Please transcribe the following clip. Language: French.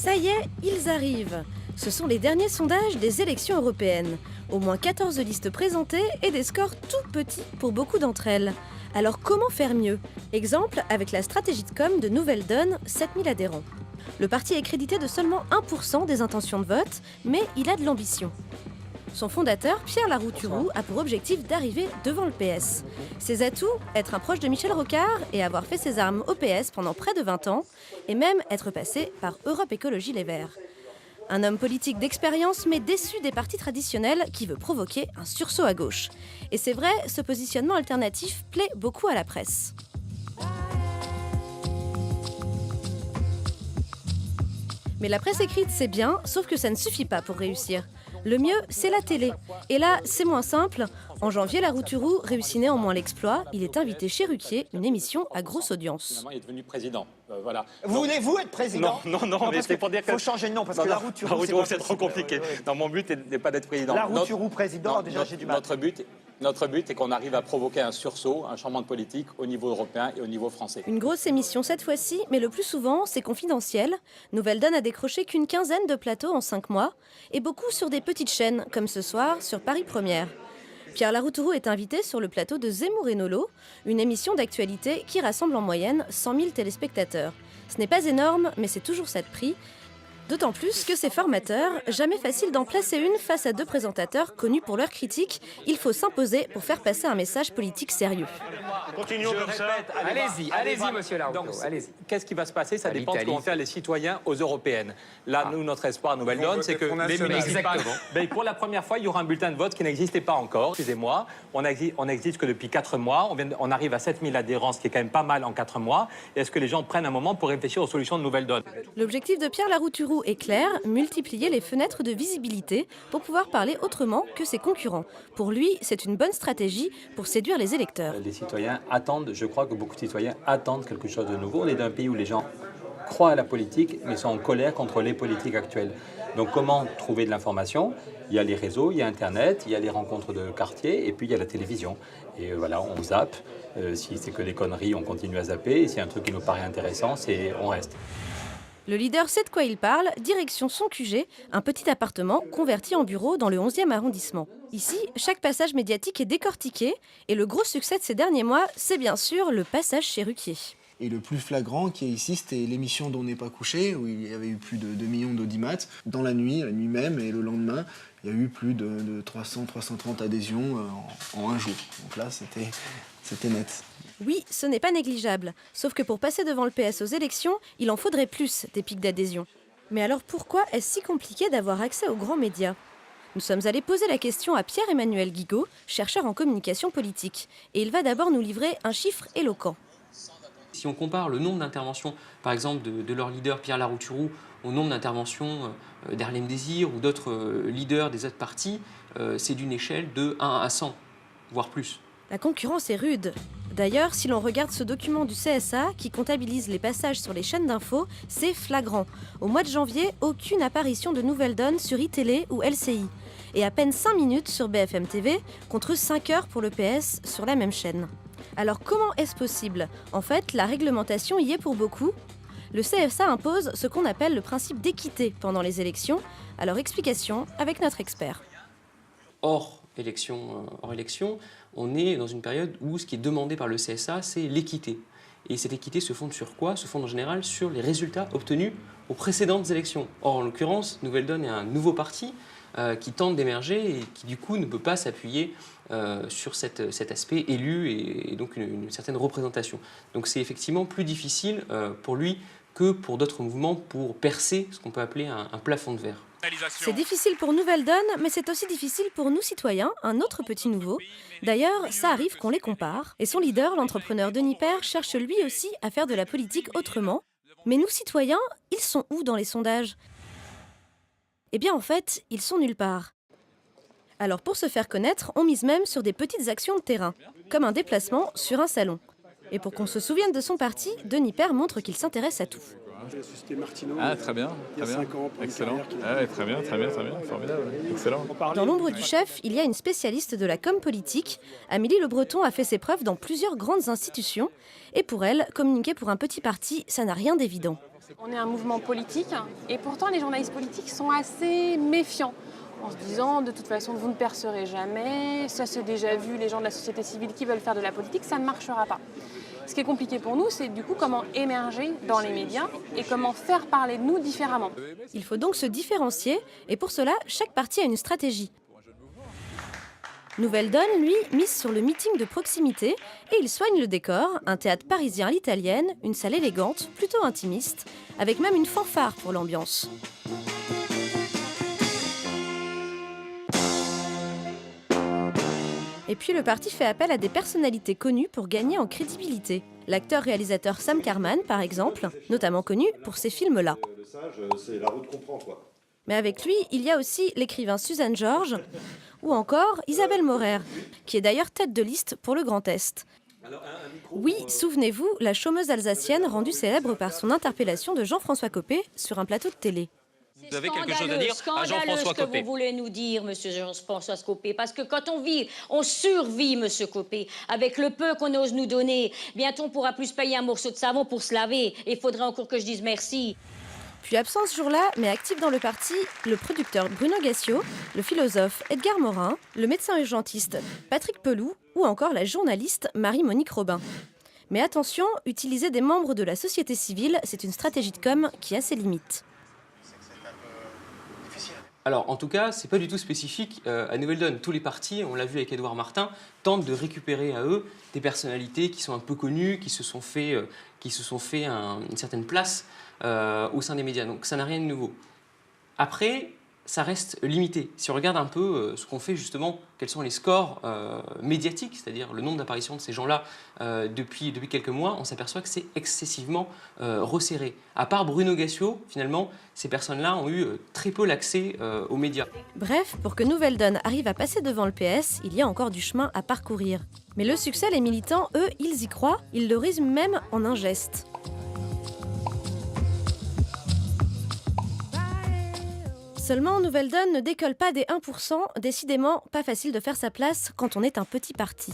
Ça y est, ils arrivent. Ce sont les derniers sondages des élections européennes. Au moins 14 listes présentées et des scores tout petits pour beaucoup d'entre elles. Alors comment faire mieux? Exemple avec la stratégie de com de Nouvelle Donne, 7000 adhérents. Le parti est crédité de seulement 1% des intentions de vote, mais il a de l'ambition. Son fondateur, Pierre Larouturou, a pour objectif d'arriver devant le PS. Ses atouts, être un proche de Michel Rocard et avoir fait ses armes au PS pendant près de 20 ans, et même être passé par Europe Écologie Les Verts. Un homme politique d'expérience mais déçu des partis traditionnels qui veut provoquer un sursaut à gauche. Et c'est vrai, ce positionnement alternatif plaît beaucoup à la presse. Mais la presse écrite, c'est bien, sauf que ça ne suffit pas pour réussir. Le mieux, c'est la télé. Et là, c'est moins simple. En janvier, Larouturou réussit néanmoins l'exploit. Il est invité chez Ruquier, une émission à grosse audience. Il est devenu président. Voilà. Voulez-vous être président? Non, mais c'est pour dire que... faut changer de nom, parce que Larouturou, c'est trop compliqué. Non, mon but n'est pas d'être président. Larouturou président, déjà j'ai du mal. Notre but est qu'on arrive à provoquer un sursaut, un changement de politique au niveau européen et au niveau français. Une grosse émission cette fois-ci, mais le plus souvent, c'est confidentiel. Nouvelle Donne a décroché qu'une quinzaine de plateaux en 5 mois, et beaucoup sur des petites chaînes, comme ce soir sur Paris Première. Pierre Larouturou est invité sur le plateau de Zemmour et Nolo, une émission d'actualité qui rassemble en moyenne 100 000 téléspectateurs. Ce n'est pas énorme, mais c'est toujours ça de prix. D'autant plus que c'est formateur, jamais facile d'en placer une face à deux présentateurs connus pour leurs critiques. Il faut s'imposer pour faire passer un message politique sérieux. Continuons comme ça. Allez-y, monsieur Larouturou, allez-y. Qu'est-ce qui va se passer? Ça dépend de ce que vont faire les citoyens aux européennes. Là, nous, notre espoir à Nouvelle Donne, c'est que les municipales... Pour la première fois, il y aura un bulletin de vote qui n'existait pas encore. Excusez-moi, on n'existe que depuis 4 mois. On arrive à 7000 adhérents, ce qui est quand même pas mal en 4 mois. Est-ce que les gens prennent un moment pour réfléchir aux solutions de Nouvelle Donne? L'objectif de Pierre Larouturou est clair, multiplier les fenêtres de visibilité pour pouvoir parler autrement que ses concurrents. Pour lui, c'est une bonne stratégie pour séduire les électeurs. Les citoyens attendent, je crois que beaucoup de citoyens attendent quelque chose de nouveau. On est dans un pays où les gens croient à la politique, mais sont en colère contre les politiques actuelles. Donc comment trouver de l'information? Il y a les réseaux, il y a Internet, il y a les rencontres de quartier, et puis il y a la télévision. Et voilà, on zappe. Si c'est que des conneries, on continue à zapper. Et s'il y a un truc qui nous paraît intéressant, on reste. Le leader sait de quoi il parle, direction son QG, un petit appartement converti en bureau dans le 11e arrondissement. Ici, chaque passage médiatique est décortiqué et le gros succès de ces derniers mois, c'est bien sûr le passage chez Ruquier. Et le plus flagrant qui est ici, c'était l'émission dont on n'est pas couché, où il y avait eu plus de 2 millions d'audimat. Dans la nuit même et le lendemain, il y a eu plus de 300-330 adhésions en un jour. Donc là, c'était net. Oui, ce n'est pas négligeable. Sauf que pour passer devant le PS aux élections, il en faudrait plus des pics d'adhésion. Mais alors pourquoi est-ce si compliqué d'avoir accès aux grands médias? Nous sommes allés poser la question à Pierre-Emmanuel Guigaud, chercheur en communication politique. Et il va d'abord nous livrer un chiffre éloquent. Si on compare le nombre d'interventions, par exemple, de leur leader Pierre Larouturou au nombre d'interventions d'Harlem Désir ou d'autres leaders des autres partis, c'est d'une échelle de 1 à 100, voire plus. La concurrence est rude. D'ailleurs, si l'on regarde ce document du CSA qui comptabilise les passages sur les chaînes d'infos, c'est flagrant. Au mois de janvier, aucune apparition de Nouvelle Donne sur iTélé ou LCI. Et à peine 5 minutes sur BFM TV, contre 5 heures pour le PS sur la même chaîne. Alors comment est-ce possible? En fait, la réglementation y est pour beaucoup. Le CSA impose ce qu'on appelle le principe d'équité pendant les élections. Alors explication avec notre expert. Hors élection, on est dans une période où ce qui est demandé par le CSA, c'est l'équité. Et cette équité se fonde sur quoi? Se fonde en général sur les résultats obtenus aux précédentes élections. Or, en l'occurrence, Nouvelle Donne est un nouveau parti qui tente d'émerger et qui, du coup, ne peut pas s'appuyer sur cet aspect élu et donc une certaine représentation. Donc, c'est effectivement plus difficile pour lui que pour d'autres mouvements pour percer ce qu'on peut appeler un plafond de verre. C'est difficile pour Nouvelle Donne, mais c'est aussi difficile pour nous citoyens, un autre petit nouveau. D'ailleurs, ça arrive qu'on les compare. Et son leader, l'entrepreneur Denis Père, cherche lui aussi à faire de la politique autrement. Mais nous, citoyens, ils sont où dans les sondages? Eh bien, en fait, ils sont nulle part. Alors, pour se faire connaître, on mise même sur des petites actions de terrain, comme un déplacement sur un salon. Et pour qu'on se souvienne de son parti, Denis Père montre qu'il s'intéresse à tout. J'ai assisté Martineau très bien, il y a 5 ans pour excellent. Très bien, formidable, excellent. Dans l'ombre du chef, il y a une spécialiste de la com politique. Amélie Le Breton a fait ses preuves dans plusieurs grandes institutions. Et pour elle, communiquer pour un petit parti, ça n'a rien d'évident. On est un mouvement politique et pourtant les journalistes politiques sont assez méfiants en se disant de toute façon vous ne percerez jamais, ça c'est déjà vu, les gens de la société civile qui veulent faire de la politique, ça ne marchera pas. Ce qui est compliqué pour nous, c'est du coup comment émerger dans les médias et comment faire parler de nous différemment. Il faut donc se différencier et pour cela, chaque parti a une stratégie. Nouvelle Donne, lui, mise sur le meeting de proximité et il soigne le décor, un théâtre parisien à l'italienne, une salle élégante, plutôt intimiste, avec même une fanfare pour l'ambiance. Et puis le parti fait appel à des personnalités connues pour gagner en crédibilité. L'acteur-réalisateur Sam Karman, par exemple, notamment connu pour ces films-là. Le sage, c'est la route qu'on prend, quoi. Mais avec lui, il y a aussi l'écrivain Suzanne Georges ou encore Isabelle Maurer, qui est d'ailleurs tête de liste pour le Grand Est. Oui, souvenez-vous, la chômeuse alsacienne rendue célèbre par son interpellation de Jean-François Copé sur un plateau de télé. Vous avez quelque chose à dire à Jean-François Copé? Ce que vous voulez nous dire, monsieur Jean-François Copé, parce que quand on vit, on survit, monsieur Copé, avec le peu qu'on ose nous donner. Bientôt, on pourra plus payer un morceau de savon pour se laver. Et il faudrait encore que je dise merci. Puis absent ce jour-là, mais actif dans le parti, le producteur Bruno Gassio, le philosophe Edgar Morin, le médecin urgentiste Patrick Peloux ou encore la journaliste Marie-Monique Robin. Mais attention, utiliser des membres de la société civile, c'est une stratégie de com qui a ses limites. Alors, en tout cas, c'est pas du tout spécifique à Nouvelle Donne. Tous les partis, on l'a vu avec Édouard Martin, tentent de récupérer à eux des personnalités qui sont un peu connues, qui se sont fait une certaine place au sein des médias. Donc, ça n'a rien de nouveau. Après, ça reste limité. Si on regarde un peu ce qu'on fait justement, quels sont les scores médiatiques, c'est-à-dire le nombre d'apparitions de ces gens-là depuis quelques mois, on s'aperçoit que c'est excessivement resserré. À part Bruno Gassio, finalement, ces personnes-là ont eu très peu l'accès aux médias. Bref, pour que Nouvelle Donne arrive à passer devant le PS, il y a encore du chemin à parcourir. Mais le succès, les militants, eux, ils y croient, ils le résument même en un geste. Seulement, Nouvelle Donne ne décolle pas des 1%, décidément pas facile de faire sa place quand on est un petit parti.